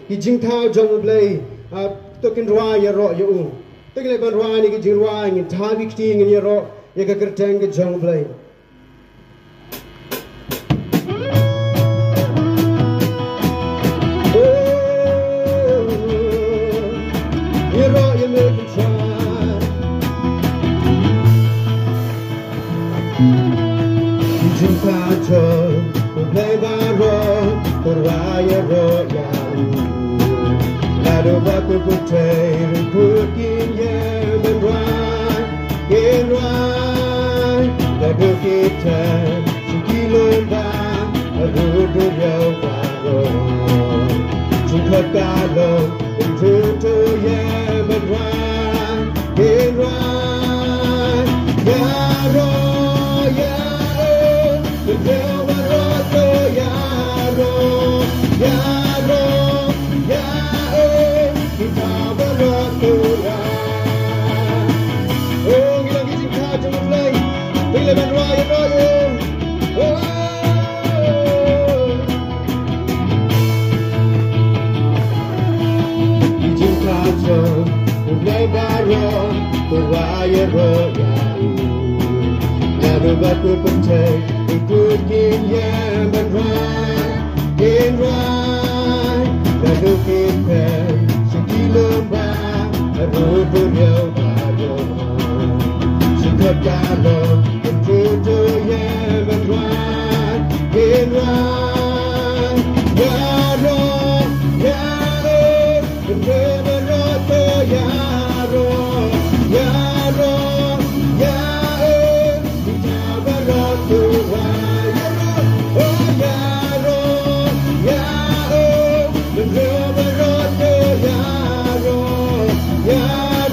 ki jing thao jong blai to kin rwa ya ro yu to kin ban rwa ni ki jing rwa ngin tha bi ti ngin ya ro ya ka kerteng ki jong blai ya ro ya me ki try jing thao jong blai ba ro to rwa ya ro ya Lado baku putih rukin yang menrai, menrai. Lado kita sekilomba, rudu jauh baru. Jika kalau itu yang menrai, menrai. Ya ro, ya oh, menjauh baru ya ro, ya ro, ya. Kita beraturan. Oh, kita kisah kacau mulai. Bila berraya-raya. Oh, kisah kacau mulai barang berraya-raya. Lalu batu penting ikut yang berrai. Lalu kita lomba rudu yang baru jika kalau itu yang berbuat berbuat ya ro ya berbuat ya ro ya ro ya kita beraturan ya ro oh ya ro ya berbuat ya Ya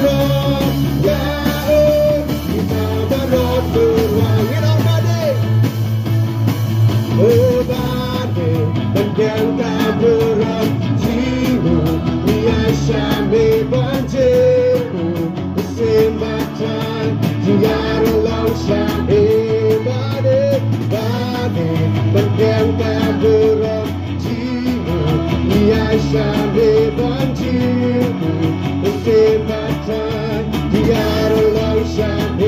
Roh, Ya Oh, kita berdoa. Get on body. Oh body, dan kaburan jiwa, biasa membantu. Sembatan, tiada langsung body, dan kaburan jiwa, biasa membantu. Sembatan tiada langsung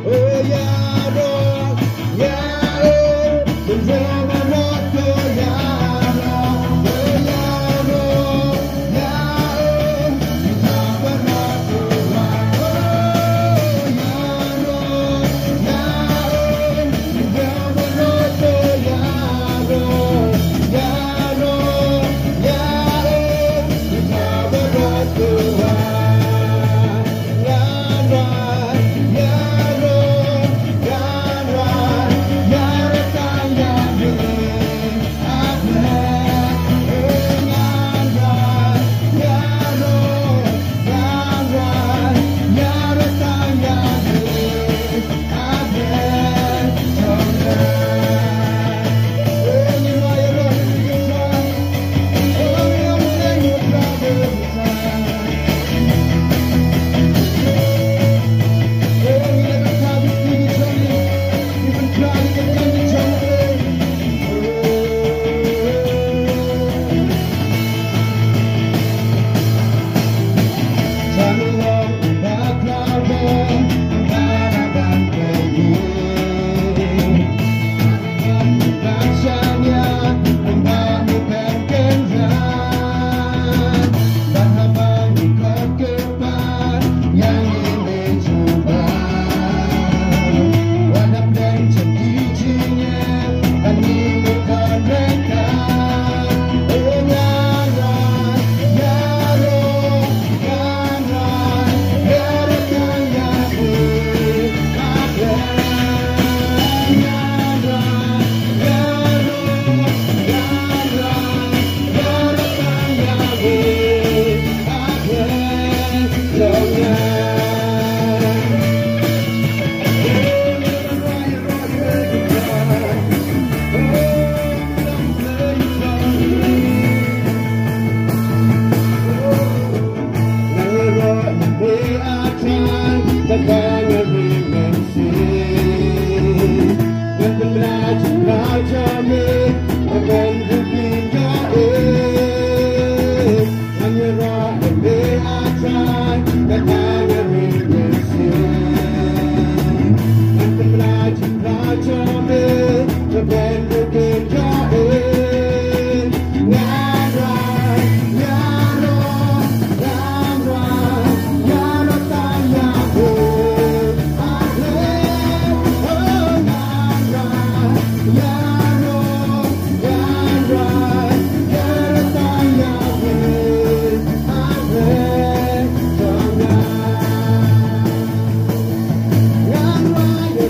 oh ya Roh ya oh menjaga rohku ya Roh oh ya Roh ya oh kita beraturan oh ya Roh ya oh menjaga rohku ya Roh ya Roh ya oh kita beraturan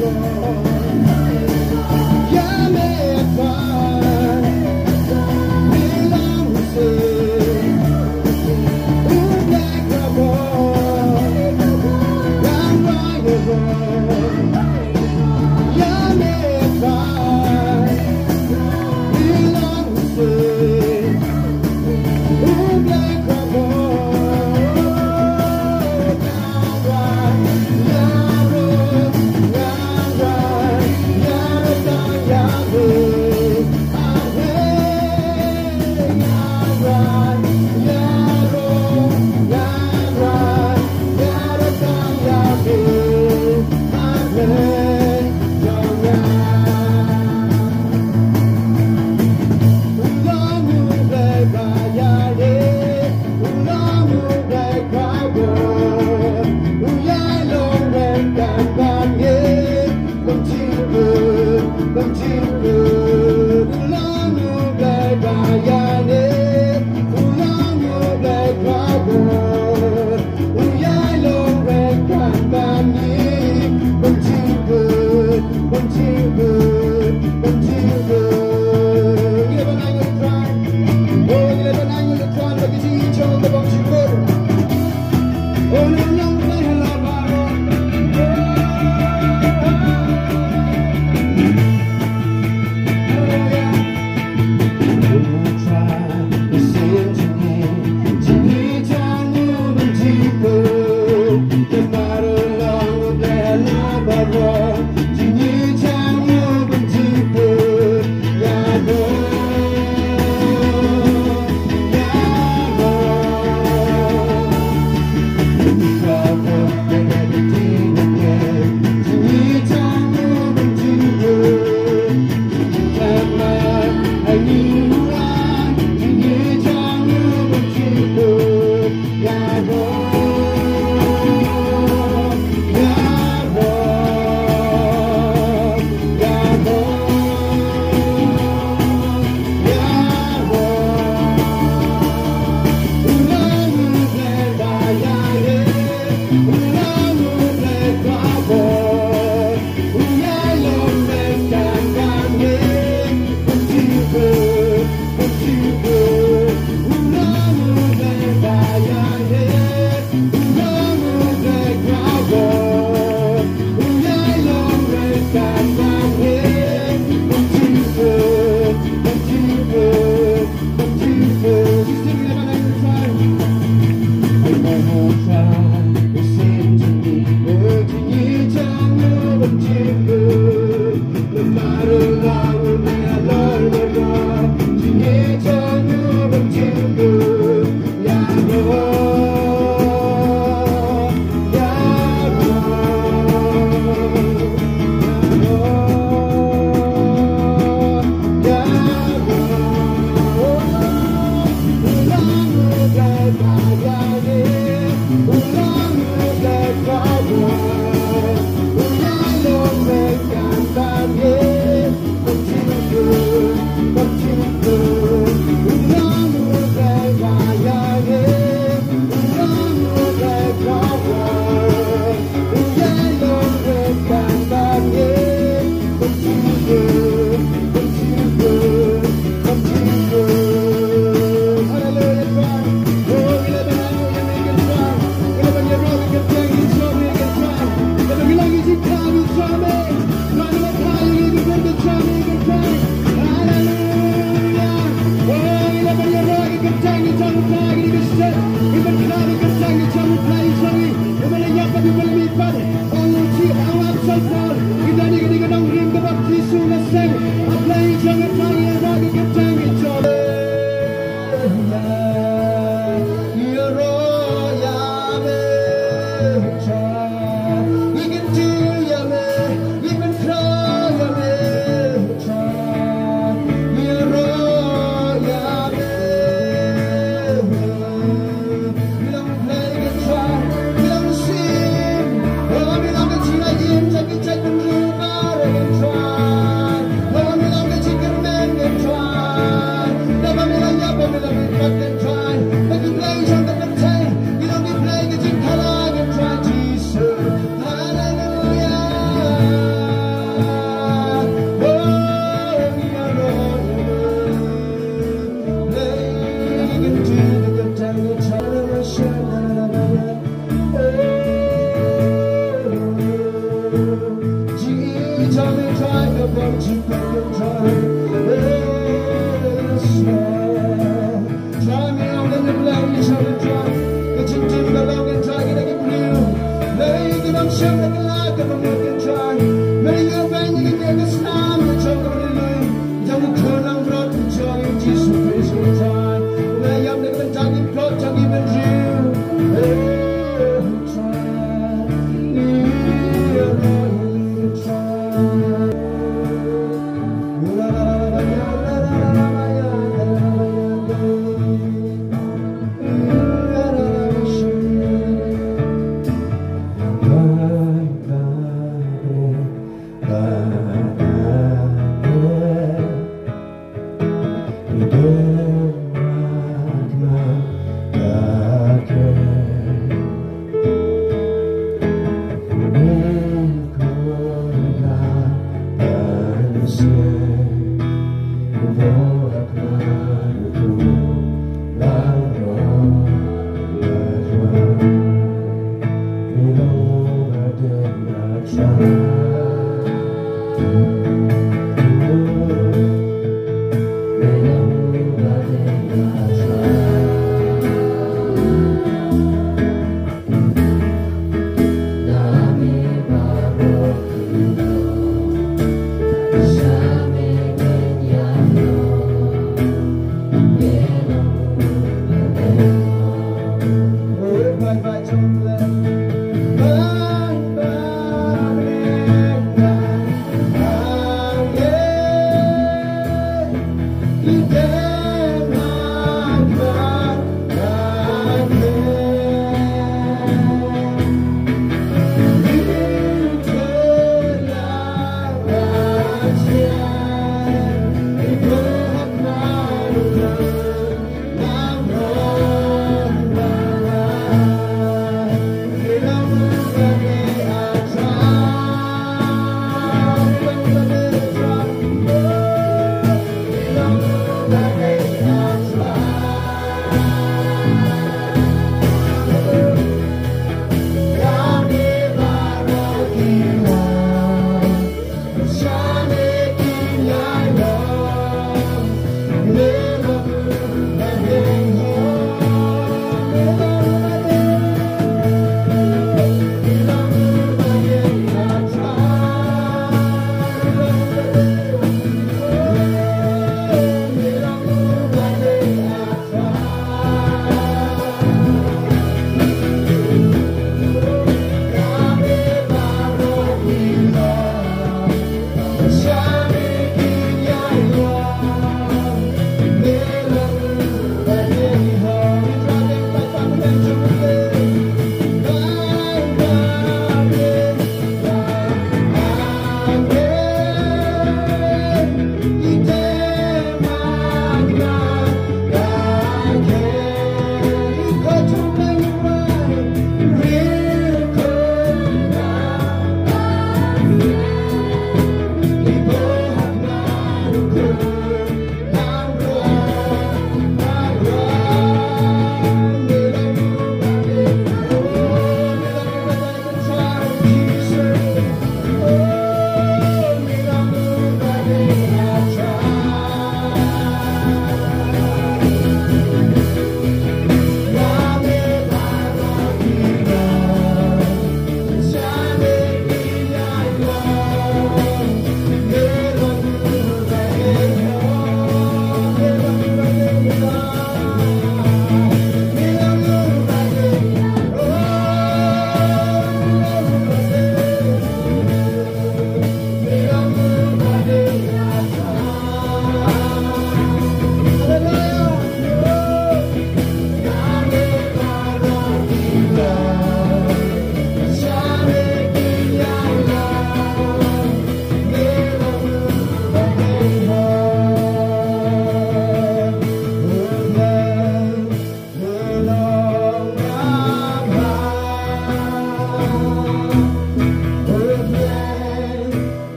Yeah. Tell me, try to bump you back in time. Try me out in the blood, you shall try. Get you to the long and try to get blue. Lay, give up, shut like a light of a milk and try. Many your band, you can take a slam, you talk about the line. Don't turn on blood, you try, you just face your time. Lay up, like a talking plot, talking about you. Try